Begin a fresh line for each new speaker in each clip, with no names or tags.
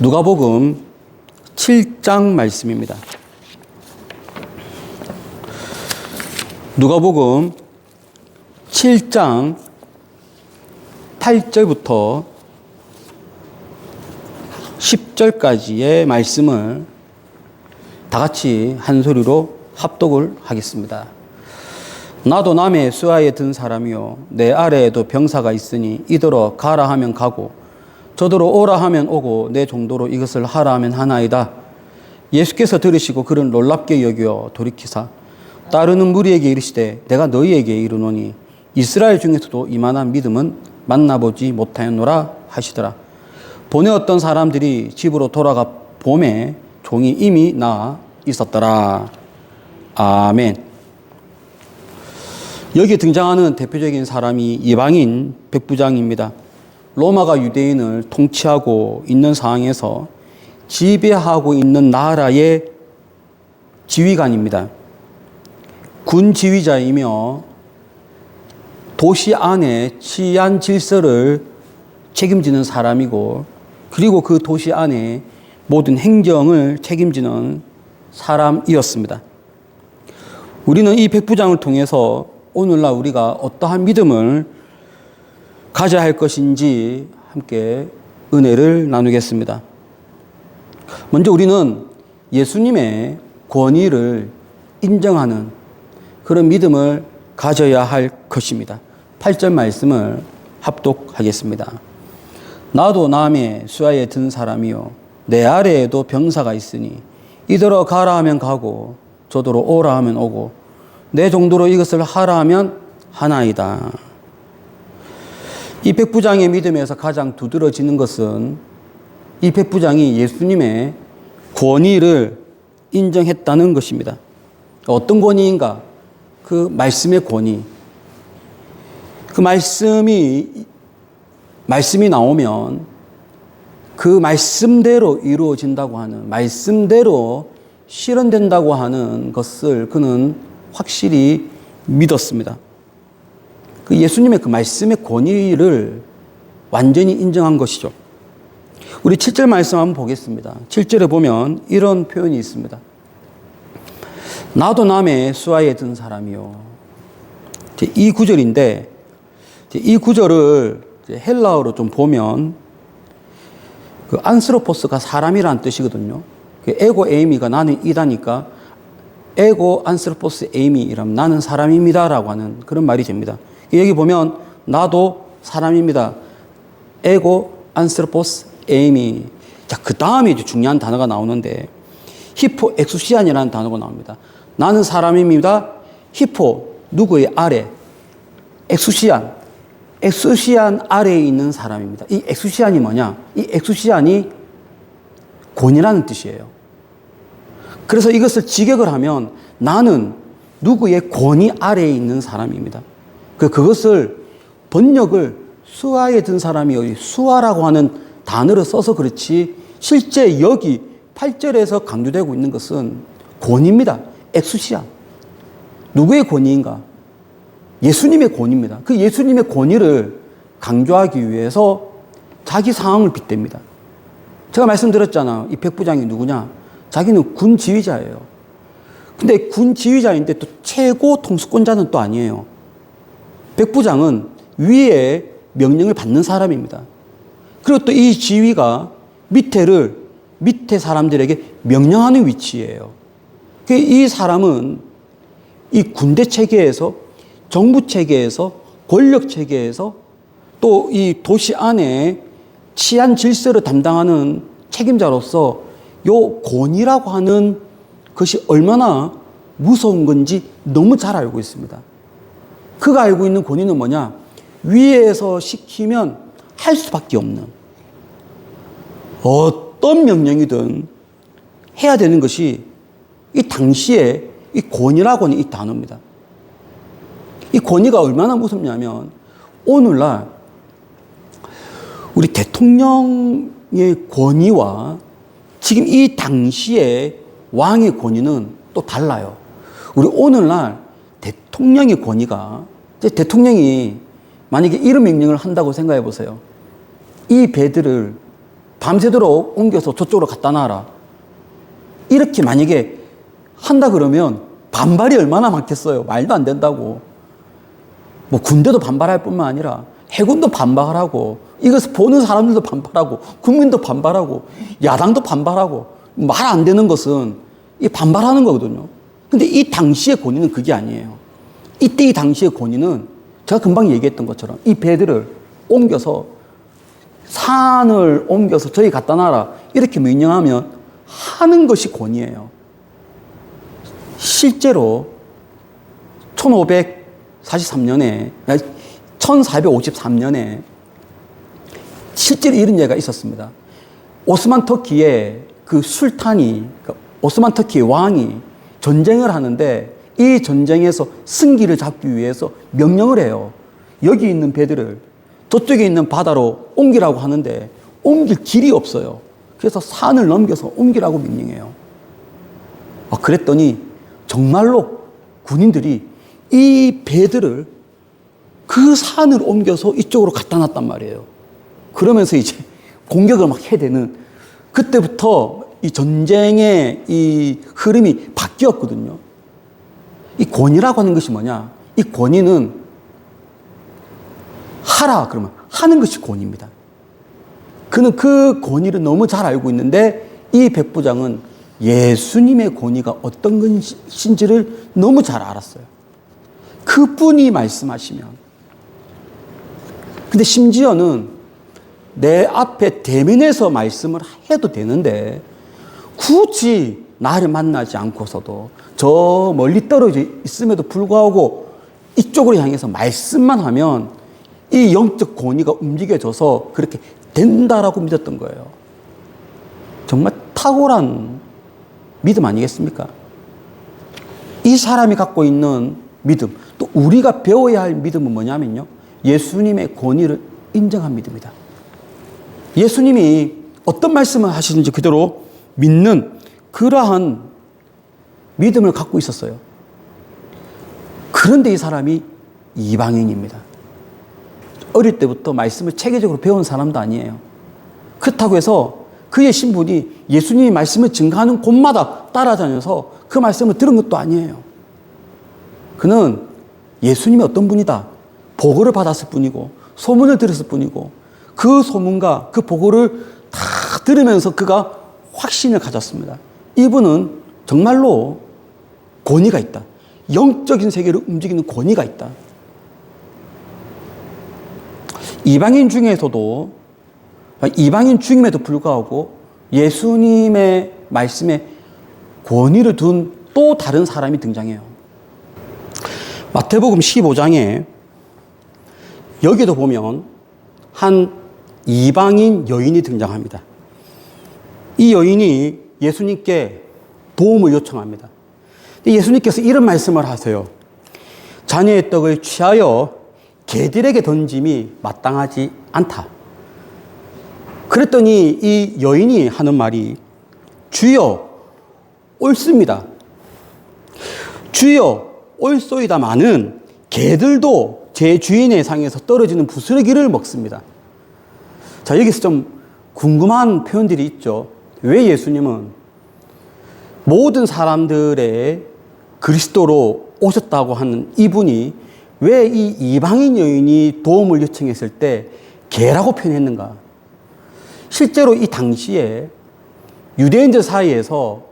누가복음 7장 말씀입니다. 누가복음 7장 8절부터 10절까지의 말씀을 다 같이 한 소리로 합독을 하겠습니다. 나도 남의 수하에 든 사람이요 내 아래에도 병사가 있으니 이더러 가라 하면 가고 저더러 오라 하면 오고 내 정도로 이것을 하라 하면 하나이다. 예수께서 들으시고 그를 놀랍게 여겨 돌이키사 따르는 무리에게 이르시되 내가 너희에게 이르노니 이스라엘 중에서도 이만한 믿음은 만나보지 못하였노라 하시더라. 보내었던 사람들이 집으로 돌아가 보매 종이 이미 나아 있었더라. 아멘. 여기 등장하는 대표적인 사람이 이방인 백부장입니다. 로마가 유대인을 통치하고 있는 상황에서 지배하고 있는 나라의 지휘관입니다. 군 지휘자이며 도시 안에 치안 질서를 책임지는 사람이고 그리고 그 도시 안에 모든 행정을 책임지는 사람이었습니다. 우리는 이 백부장을 통해서 오늘날 우리가 어떠한 믿음을 가져야 할 것인지 함께 은혜를 나누겠습니다. 먼저 우리는 예수님의 권위를 인정하는 그런 믿음을 가져야 할 것입니다. 8절 말씀을 합독하겠습니다. 나도 남의 수하에 든 사람이요 내 아래에도 병사가 있으니 이더러 가라 하면 가고 저더러 오라 하면 오고 내 정도로 이것을 하라 하면 하나이다. 이 백부장의 믿음에서 가장 두드러지는 것은 이 백부장이 예수님의 권위를 인정했다는 것입니다. 어떤 권위인가? 그 말씀의 권위. 그 말씀이 나오면 그 말씀대로 이루어진다고 하는, 말씀대로 실현된다고 하는 것을 그는 확실히 믿었습니다. 그 예수님의 그 말씀의 권위를 완전히 인정한 것이죠. 우리 7절 말씀 한번 보겠습니다. 7절에 보면 이런 표현이 있습니다. 나도 남의 수하에 든 사람이요. 이 구절인데 이 구절을 헬라어로 좀 보면 그 안스로포스가 사람이라는 뜻이거든요. 그 에고 에이미가 나는 이다니까 에고 안스로포스 에이미라면 나는 사람입니다라고 하는 그런 말이 됩니다. 여기 보면 나도 사람입니다. 에고 안스로포스 에이미. 자, 그 다음에 중요한 단어가 나오는데 히포 엑수시안이라는 단어가 나옵니다. 나는 사람입니다. 히포 누구의 아래? 엑수시안. 엑수시안 아래에 있는 사람입니다. 이 엑수시안이 뭐냐? 이 엑수시안이 권위라는 뜻이에요. 그래서 이것을 직역을 하면 나는 누구의 권위 아래에 있는 사람입니다. 그것을 번역을 수하에 든 사람이 수하라고 하는 단어를 써서 그렇지 실제 여기 8절에서 강조되고 있는 것은 권위입니다. 엑수시아. 누구의 권위인가? 예수님의 권위입니다. 그 예수님의 권위를 강조하기 위해서 자기 상황을 빗댑니다. 제가 말씀드렸잖아요. 이 백부장이 누구냐? 자기는 군 지휘자예요. 근데 군 지휘자인데 또 최고 통수권자는 또 아니에요. 백부장은 위에 명령을 받는 사람입니다. 그리고 또 이 지휘가 밑에 사람들에게 명령하는 위치예요. 이 사람은 이 군대 체계에서, 정부 체계에서, 권력 체계에서 또 이 도시 안에 치안 질서를 담당하는 책임자로서 요 권위라고 하는 것이 얼마나 무서운 건지 너무 잘 알고 있습니다. 그가 알고 있는 권위는 뭐냐? 위에서 시키면 할 수밖에 없는 어떤 명령이든 해야 되는 것이 이 당시에 이 권위라고 하는 이 단어입니다. 이 권위가 얼마나 무섭냐면 오늘날 우리 대통령의 권위와 지금 이 당시의 왕의 권위는 또 달라요. 우리 오늘날 대통령의 권위가 대통령이 만약에 이런 명령을 한다고 생각해 보세요. 이 배들을 밤새도록 옮겨서 저쪽으로 갖다 놔라. 이렇게 만약에 한다 그러면 반발이 얼마나 많겠어요. 말도 안 된다고. 뭐 군대도 반발할 뿐만 아니라 해군도 반발하고, 이것을 보는 사람들도 반발하고, 국민도 반발하고, 야당도 반발하고, 말 안 되는 것은 이 반발하는 거거든요. 근데 이 당시의 권위는 그게 아니에요. 이때 이 당시의 권위는 제가 금방 얘기했던 것처럼 이 배들을 옮겨서 산을 옮겨서 저기 갖다 놔라. 이렇게 명령하면 하는 것이 권위예요. 실제로 1543년에, 1453년에 실제로 이런 예가 있었습니다. 오스만 터키의 그 술탄이, 오스만 터키의 왕이 전쟁을 하는데 이 전쟁에서 승기를 잡기 위해서 명령을 해요. 여기 있는 배들을 저쪽에 있는 바다로 옮기라고 하는데 옮길 길이 없어요. 그래서 산을 넘겨서 옮기라고 명령해요. 그랬더니 정말로 군인들이 이 배들을 그 산을 옮겨서 이쪽으로 갖다 놨단 말이에요. 그러면서 이제 공격을 막 해야 되는, 그때부터 이 전쟁의 이 흐름이 바뀌었거든요. 이 권위라고 하는 것이 뭐냐? 이 권위는 하라 그러면 하는 것이 권위입니다. 그는 그 권위를 너무 잘 알고 있는데 이 백부장은 예수님의 권위가 어떤 것인지를 너무 잘 알았어요. 그분이 말씀하시면. 근데 심지어는 내 앞에 대면해서 말씀을 해도 되는데 굳이 나를 만나지 않고서도 저 멀리 떨어져 있음에도 불구하고 이쪽으로 향해서 말씀만 하면 이 영적 권위가 움직여져서 그렇게 된다라고 믿었던 거예요. 정말 탁월한 믿음 아니겠습니까? 이 사람이 갖고 있는 믿음, 또 우리가 배워야 할 믿음은 뭐냐면요, 예수님의 권위를 인정한 믿음이다. 예수님이 어떤 말씀을 하시는지 그대로 믿는 그러한 믿음을 갖고 있었어요. 그런데 이 사람이 이방인입니다. 어릴 때부터 말씀을 체계적으로 배운 사람도 아니에요. 그렇다고 해서 그의 신분이 예수님이 말씀을 증거하는 곳마다 따라다녀서 그 말씀을 들은 것도 아니에요. 그는 예수님이 어떤 분이다, 보고를 받았을 뿐이고 소문을 들었을 뿐이고 그 소문과 그 보고를 다 들으면서 그가 확신을 가졌습니다. 이분은 정말로 권위가 있다. 영적인 세계를 움직이는 권위가 있다. 이방인 중에서도, 이방인 중임에도 불구하고 예수님의 말씀에 권위를 둔 또 다른 사람이 등장해요. 마태복음 15장에 여기도 보면 한 이방인 여인이 등장합니다. 이 여인이 예수님께 도움을 요청합니다. 예수님께서 이런 말씀을 하세요. 자녀의 떡을 취하여 개들에게 던짐이 마땅하지 않다. 그랬더니 이 여인이 하는 말이, 주여 옳습니다. 주여 옳소이다마는 개들도 제 주인의 상에서 떨어지는 부스러기를 먹습니다. 자, 여기서 좀 궁금한 표현들이 있죠. 왜 예수님은 모든 사람들의 그리스도로 오셨다고 하는 이분이 왜 이 이방인 여인이 도움을 요청했을 때 개라고 표현했는가? 실제로 이 당시에 유대인들 사이에서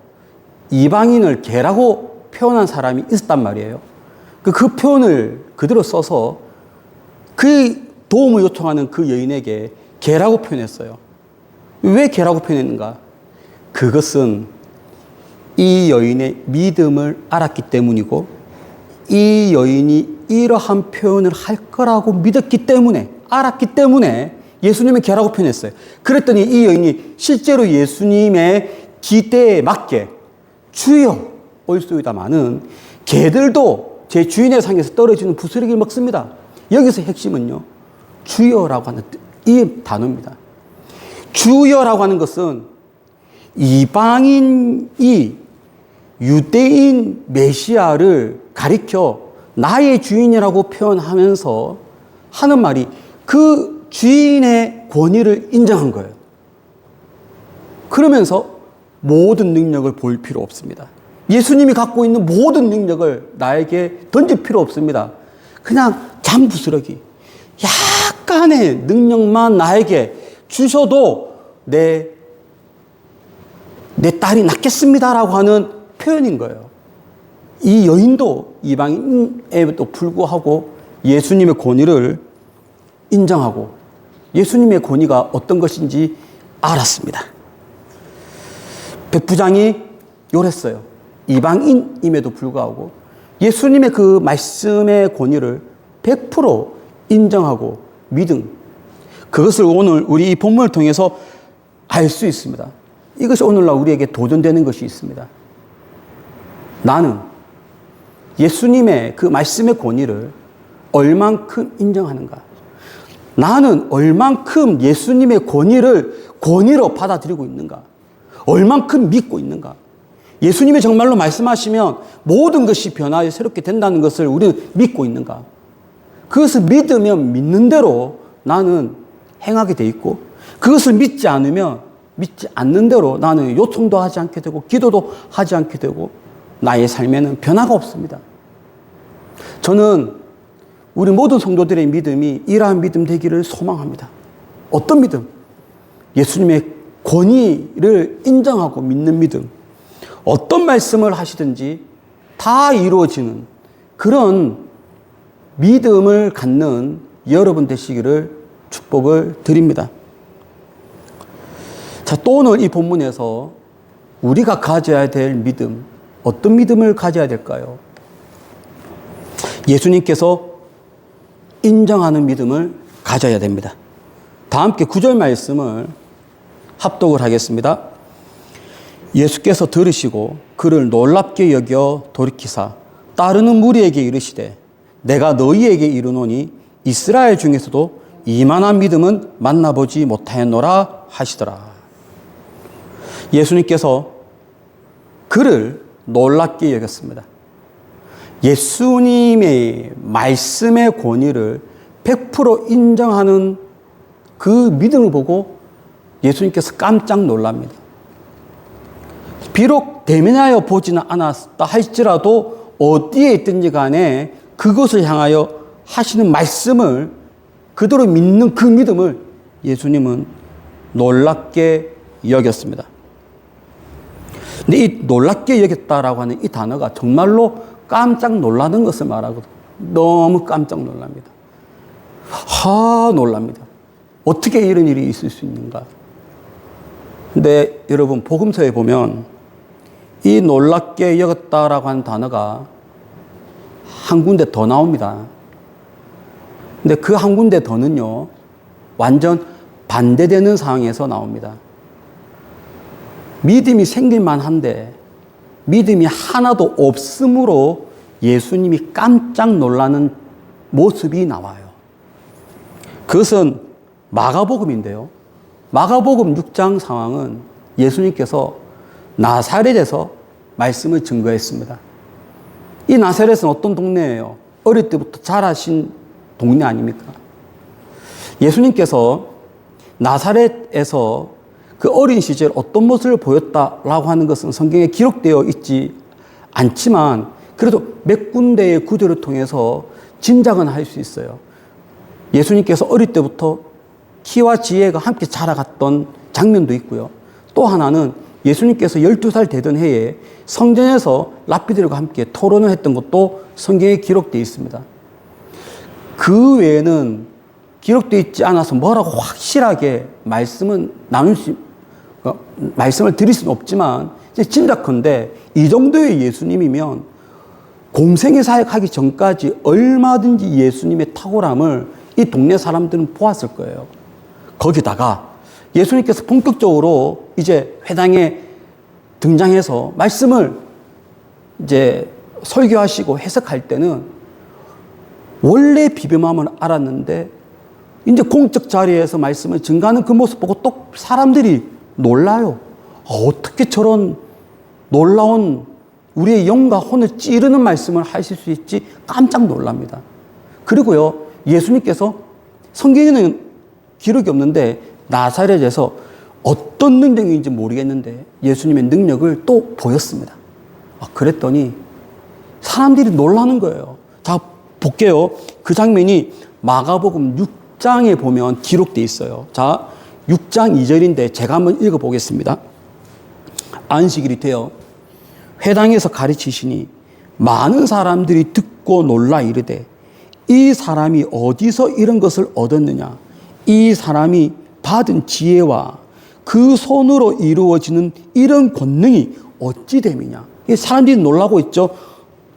이방인을 개라고 표현한 사람이 있었단 말이에요. 그 표현을 그대로 써서 그 도움을 요청하는 그 여인에게 개라고 표현했어요. 왜 개라고 표현했는가? 그것은 이 여인의 믿음을 알았기 때문이고 이 여인이 이러한 표현을 할 거라고 믿었기 때문에, 알았기 때문에 예수님의 개라고 표현했어요. 그랬더니 이 여인이 실제로 예수님의 기대에 맞게 주여 옳소이다마는 개들도 제 주인의 상에서 떨어지는 부스러기를 먹습니다. 여기서 핵심은요, 주여라고 하는 이 단어입니다. 주여라고 하는 것은 이방인이 유대인 메시아를 가리켜 나의 주인이라고 표현하면서 하는 말이 그 주인의 권위를 인정한 거예요. 그러면서 모든 능력을 볼 필요 없습니다. 예수님이 갖고 있는 모든 능력을 나에게 던질 필요 없습니다. 그냥 잠부스러기 약간의 능력만 나에게 주셔도 내 딸이 낫겠습니다라고 하는 표현인 거예요. 이 여인도 이방인에도 불구하고 예수님의 권위를 인정하고 예수님의 권위가 어떤 것인지 알았습니다. 백부장이 요랬어요. 이방인임에도 불구하고 예수님의 그 말씀의 권위를 100% 인정하고 믿음, 그것을 오늘 우리 이 본문을 통해서 알 수 있습니다. 이것이 오늘날 우리에게 도전되는 것이 있습니다. 나는 예수님의 그 말씀의 권위를 얼만큼 인정하는가? 나는 얼만큼 예수님의 권위로 받아들이고 있는가? 얼만큼 믿고 있는가? 예수님이 정말로 말씀하시면 모든 것이 변화해 새롭게 된다는 것을 우리는 믿고 있는가? 그것을 믿으면 믿는 대로 나는 행하게 돼 있고, 그것을 믿지 않으면 믿지 않는 대로 나는 요청도 하지 않게 되고 기도도 하지 않게 되고 나의 삶에는 변화가 없습니다. 저는 우리 모든 성도들의 믿음이 이러한 믿음 되기를 소망합니다. 어떤 믿음? 예수님의 권위를 인정하고 믿는 믿음. 어떤 말씀을 하시든지 다 이루어지는 그런 믿음을 갖는 여러분 되시기를 축복을 드립니다. 자, 또 오늘 이 본문에서 우리가 가져야 될 믿음, 어떤 믿음을 가져야 될까요? 예수님께서 인정하는 믿음을 가져야 됩니다. 다 함께 9절 말씀을 합독을 하겠습니다. 예수께서 들으시고 그를 놀랍게 여겨 돌이키사 따르는 무리에게 이르시되 내가 너희에게 이르노니 이스라엘 중에서도 이만한 믿음은 만나보지 못하였노라 하시더라. 예수님께서 그를 놀랍게 여겼습니다. 예수님의 말씀의 권위를 100% 인정하는 그 믿음을 보고 예수님께서 깜짝 놀랍니다. 비록 대면하여 보지는 않았다 할지라도 어디에 있든지 간에 그것을 향하여 하시는 말씀을 그대로 믿는 그 믿음을 예수님은 놀랍게 여겼습니다. 근데 이 놀랍게 여겼다라고 하는 이 단어가 정말로 깜짝 놀라는 것을 말하거든요. 너무 깜짝 놀랍니다. 놀랍니다. 어떻게 이런 일이 있을 수 있는가? 근데 여러분, 복음서에 보면 이 놀랍게 여겼다라고 하는 단어가 한 군데 더 나옵니다. 근데 그 한 군데 더는요, 완전 반대되는 상황에서 나옵니다. 믿음이 생길만 한데 믿음이 하나도 없으므로 예수님이 깜짝 놀라는 모습이 나와요. 그것은 마가복음인데요. 마가복음 6장 상황은 예수님께서 나사렛에서 말씀을 증거했습니다. 이 나사렛은 어떤 동네예요? 어릴 때부터 자라신 동네 아닙니까? 예수님께서 나사렛에서 그 어린 시절 어떤 모습을 보였다라고 하는 것은 성경에 기록되어 있지 않지만 그래도 몇 군데의 구절을 통해서 짐작은 할 수 있어요. 예수님께서 어릴 때부터 키와 지혜가 함께 자라갔던 장면도 있고요. 또 하나는 예수님께서 12살 되던 해에 성전에서 랍비들과 함께 토론을 했던 것도 성경에 기록되어 있습니다. 그 외에는 기록되어 있지 않아서 뭐라고 확실하게 말씀을 드릴 수는 없지만 짐작컨대 이 정도의 예수님이면 공생의 사역하기 전까지 얼마든지 예수님의 탁월함을 이 동네 사람들은 보았을 거예요. 거기다가 예수님께서 본격적으로 이제 회당에 등장해서 말씀을 이제 설교하시고 해석할 때는 원래 비범함을 알았는데 이제 공적 자리에서 말씀을 증가하는 그 모습 보고 또 사람들이 놀라요. 어떻게 저런 놀라운 우리의 영과 혼을 찌르는 말씀을 하실 수 있지? 깜짝 놀랍니다. 그리고요, 예수님께서 성경에는 기록이 없는데 나사렛에서 어떤 능력인지 모르겠는데 예수님의 능력을 또 보였습니다. 그랬더니 사람들이 놀라는 거예요. 자, 볼게요. 그 장면이 마가복음 6장에 보면 기록되어 있어요. 자, 6장 2절인데 제가 한번 읽어보겠습니다. 안식일이 되어 회당에서 가르치시니 많은 사람들이 듣고 놀라 이르되 이 사람이 어디서 이런 것을 얻었느냐? 이 사람이 받은 지혜와 그 손으로 이루어지는 이런 권능이 어찌 됨이냐? 사람들이 놀라고 있죠.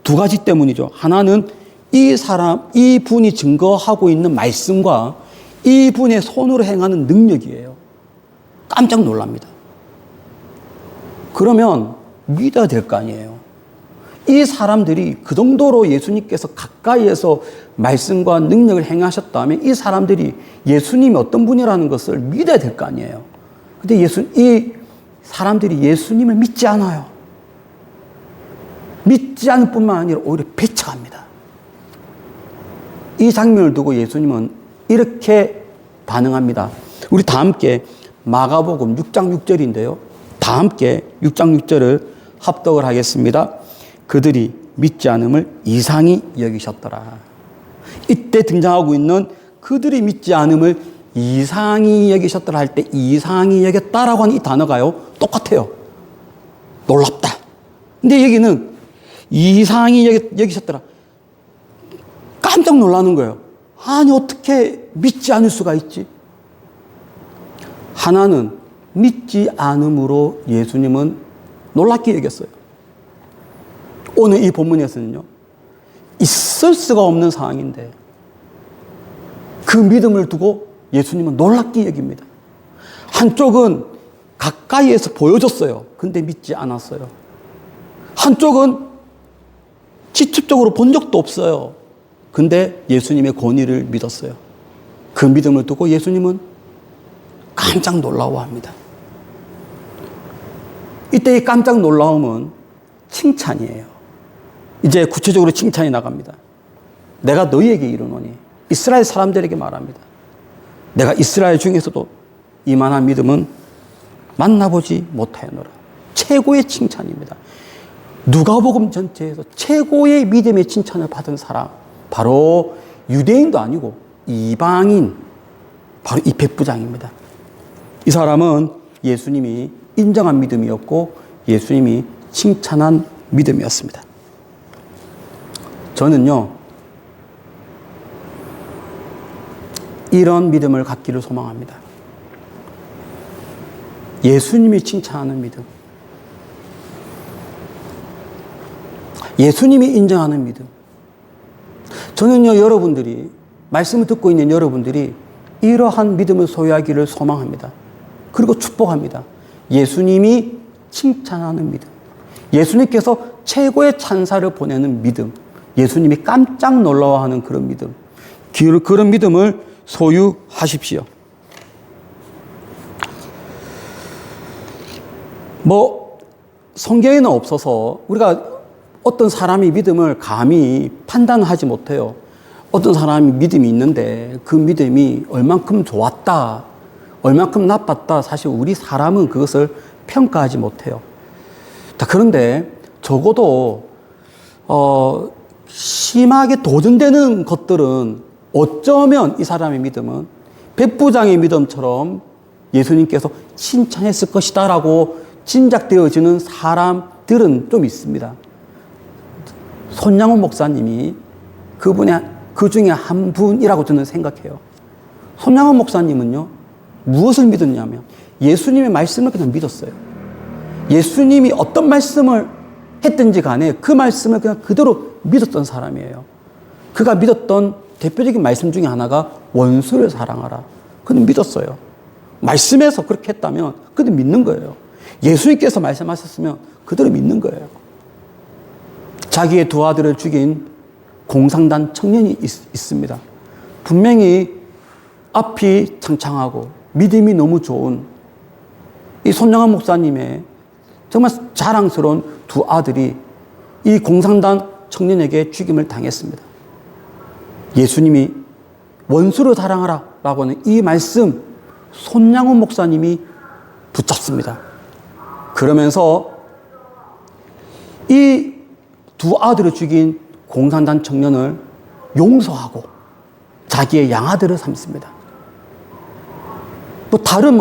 두 가지 때문이죠. 하나는 이 분이 증거하고 있는 말씀과 이 분의 손으로 행하는 능력이에요. 깜짝 놀랍니다. 그러면 믿어야 될 거 아니에요. 이 사람들이 그 정도로 예수님께서 가까이에서 말씀과 능력을 행하셨다면 이 사람들이 예수님이 어떤 분이라는 것을 믿어야 될 거 아니에요. 근데 이 사람들이 예수님을 믿지 않아요. 믿지 않을 뿐만 아니라 오히려 배척합니다. 이 장면을 두고 예수님은 이렇게 반응합니다. 우리 다 함께 마가복음 6장 6절인데요. 다 함께 6장 6절을 합독을 하겠습니다. 그들이 믿지 않음을 이상히 여기셨더라. 이때 등장하고 있는 그들이 믿지 않음을 이상히 여기셨더라 할 때 이상히 여겼다라고 하는 이 단어가요. 똑같아요. 놀랍다. 근데 여기는 이상히 여기셨더라. 깜짝 놀라는 거예요. 아니 어떻게 믿지 않을 수가 있지? 하나는 믿지 않음으로 예수님은 놀랍게 여겼어요. 오늘 이 본문에서는요. 있을 수가 없는 상황인데 그 믿음을 두고 예수님은 놀랍게 여깁니다. 한쪽은 가까이에서 보여줬어요. 근데 믿지 않았어요. 한쪽은 직접적으로 본 적도 없어요. 근데 예수님의 권위를 믿었어요. 그 믿음을 두고 예수님은 깜짝 놀라워합니다. 이때 이 깜짝 놀라움은 칭찬이에요. 이제 구체적으로 칭찬이 나갑니다. 내가 너희에게 이르노니 이스라엘 사람들에게 말합니다. 내가 이스라엘 중에서도 이만한 믿음은 만나보지 못하였노라. 최고의 칭찬입니다. 누가복음 전체에서 최고의 믿음의 칭찬을 받은 사람, 바로 유대인도 아니고 이방인, 바로 이 백부장입니다. 이 사람은 예수님이 인정한 믿음이었고 예수님이 칭찬한 믿음이었습니다. 저는요, 이런 믿음을 갖기를 소망합니다. 예수님이 칭찬하는 믿음, 예수님이 인정하는 믿음. 저는요, 여러분들이, 말씀을 듣고 있는 여러분들이 이러한 믿음을 소유하기를 소망합니다. 그리고 축복합니다. 예수님이 칭찬하는 믿음, 예수님께서 최고의 찬사를 보내는 믿음, 예수님이 깜짝 놀라워하는 그런 믿음, 그런 믿음을 소유하십시오. 성경에는 없어서 우리가 어떤 사람이 믿음을 감히 판단하지 못해요. 어떤 사람이 믿음이 있는데 그 믿음이 얼만큼 좋았다, 얼만큼 나빴다, 사실 우리 사람은 그것을 평가하지 못해요. 그런데 적어도 심하게 도전되는 것들은 어쩌면 이 사람의 믿음은 백부장의 믿음처럼 예수님께서 칭찬했을 것이다 라고 짐작되어지는 사람들은 좀 있습니다. 손양훈 목사님이 그 중에 한 분이라고 저는 생각해요. 손양훈 목사님은요, 무엇을 믿었냐면 예수님의 말씀을 그냥 믿었어요. 예수님이 어떤 말씀을 했든지 간에 그 말씀을 그냥 그대로 믿었던 사람이에요. 그가 믿었던 대표적인 말씀 중에 하나가 원수를 사랑하라. 그는 믿었어요. 말씀에서 그렇게 했다면 그는 믿는 거예요. 예수님께서 말씀하셨으면 그대로 믿는 거예요. 자기의 두 아들을 죽인 공상단 청년이 있습니다. 분명히 앞이 창창하고 믿음이 너무 좋은 이 손양환 목사님의 정말 자랑스러운 두 아들이 이 공상단 청년에게 죽임을 당했습니다. 예수님이 원수를 사랑하라 라고 하는 이 말씀, 손양훈 목사님이 붙잡습니다. 그러면서 이 두 아들을 죽인 공산당 청년을 용서하고 자기의 양아들을 삼습니다. 다른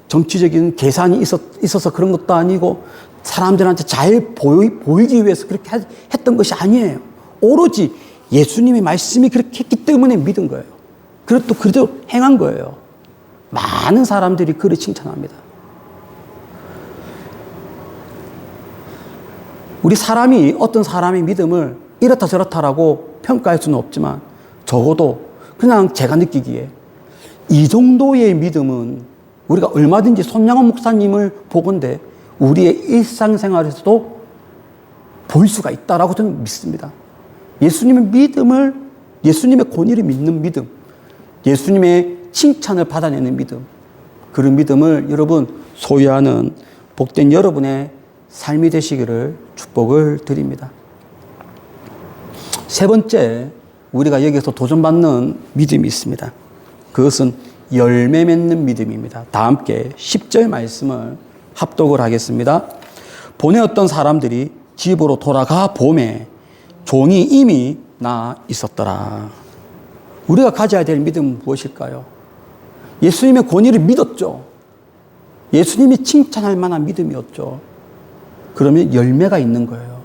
정치적인 계산이 있어서 그런 것도 아니고 사람들한테 잘 보이기 위해서 그렇게 했던 것이 아니에요. 오로지 예수님의 말씀이 그렇게 했기 때문에 믿은 거예요. 그리고 또 그대로 행한 거예요. 많은 사람들이 그를 칭찬합니다. 우리 사람이 어떤 사람의 믿음을 이렇다 저렇다라고 평가할 수는 없지만 적어도 그냥 제가 느끼기에 이 정도의 믿음은 우리가 얼마든지 손양원 목사님을 보건대 우리의 일상생활에서도 볼 수가 있다라고 저는 믿습니다. 예수님의 믿음을, 예수님의 권위를 믿는 믿음, 예수님의 칭찬을 받아내는 믿음, 그런 믿음을 여러분 소유하는 복된 여러분의 삶이 되시기를 축복을 드립니다. 세 번째, 우리가 여기서 도전받는 믿음이 있습니다. 그것은 열매 맺는 믿음입니다. 다 함께 10절 말씀을 합독을 하겠습니다. 본에 어떤 사람들이 집으로 돌아가 보매 종이 이미 나 있었더라. 우리가 가져야 될 믿음은 무엇일까요? 예수님의 권위를 믿었죠. 예수님이 칭찬할 만한 믿음이었죠. 그러면 열매가 있는 거예요.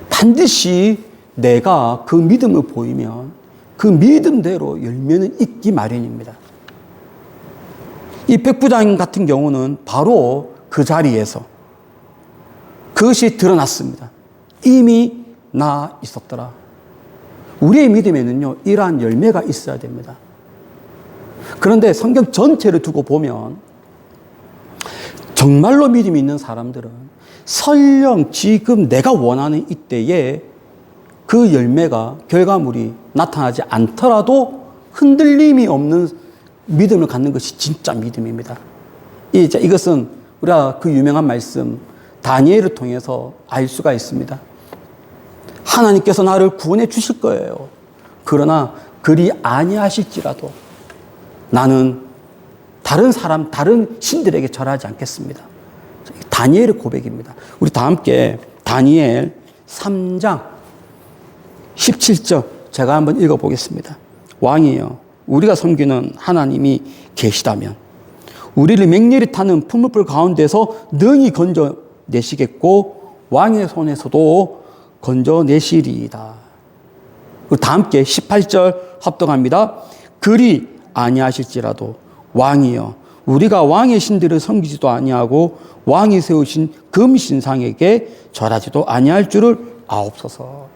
반드시 내가 그 믿음을 보이면 그 믿음대로 열매는 있기 마련입니다. 이 백부장 같은 경우는 바로 그 자리에서 그것이 드러났습니다. 이미 나 있었더라. 우리의 믿음에는요, 이러한 열매가 있어야 됩니다. 그런데 성경 전체를 두고 보면 정말로 믿음이 있는 사람들은 설령 지금 내가 원하는 이때에 그 열매가, 결과물이 나타나지 않더라도 흔들림이 없는 믿음을 갖는 것이 진짜 믿음입니다. 이것은 우리가 그 유명한 말씀 다니엘을 통해서 알 수가 있습니다. 하나님께서 나를 구원해 주실 거예요. 그러나 그리 아니하실지라도 나는 다른 신들에게 절하지 않겠습니다. 다니엘의 고백입니다. 우리 다 함께 다니엘 3장 17절 제가 한번 읽어보겠습니다. 왕이여, 우리가 섬기는 하나님이 계시다면 우리를 맹렬히 타는 풀무불 가운데서 능히 건져내시겠고 왕의 손에서도 건져내시리이다. 우리 다 함께 18절 합독합니다. 그리 아니하실지라도 왕이여, 우리가 왕의 신들을 섬기지도 아니하고 왕이 세우신 금신상에게 절하지도 아니할 줄을 아옵소서.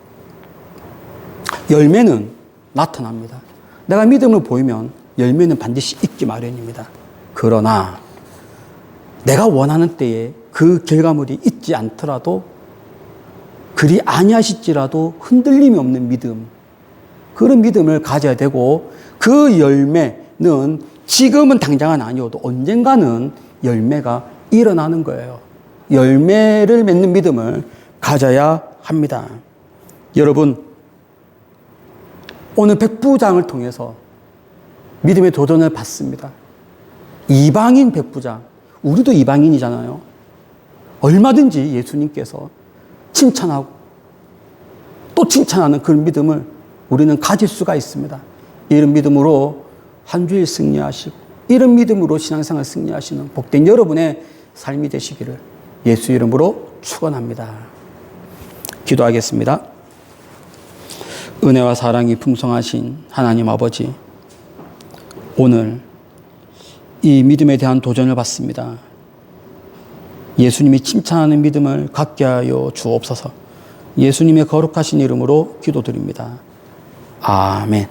열매는 나타납니다. 내가 믿음을 보이면 열매는 반드시 있기 마련입니다. 그러나 내가 원하는 때에 그 결과물이 있지 않더라도 그리 아니하실지라도 흔들림이 없는 믿음, 그런 믿음을 가져야 되고 그 열매는 지금은 당장은 아니어도 언젠가는 열매가 일어나는 거예요. 열매를 맺는 믿음을 가져야 합니다. 여러분, 오늘 백부장을 통해서 믿음의 도전을 받습니다. 이방인 백부장, 우리도 이방인이잖아요. 얼마든지 예수님께서 칭찬하고 또 칭찬하는 그런 믿음을 우리는 가질 수가 있습니다. 이런 믿음으로 한 주일 승리하시고 이런 믿음으로 신앙생활 승리하시는 복된 여러분의 삶이 되시기를 예수 이름으로 축원합니다. 기도하겠습니다. 은혜와 사랑이 풍성하신 하나님 아버지, 오늘 이 믿음에 대한 도전을 받습니다. 예수님이 칭찬하는 믿음을 갖게 하여 주옵소서. 예수님의 거룩하신 이름으로 기도드립니다. 아멘.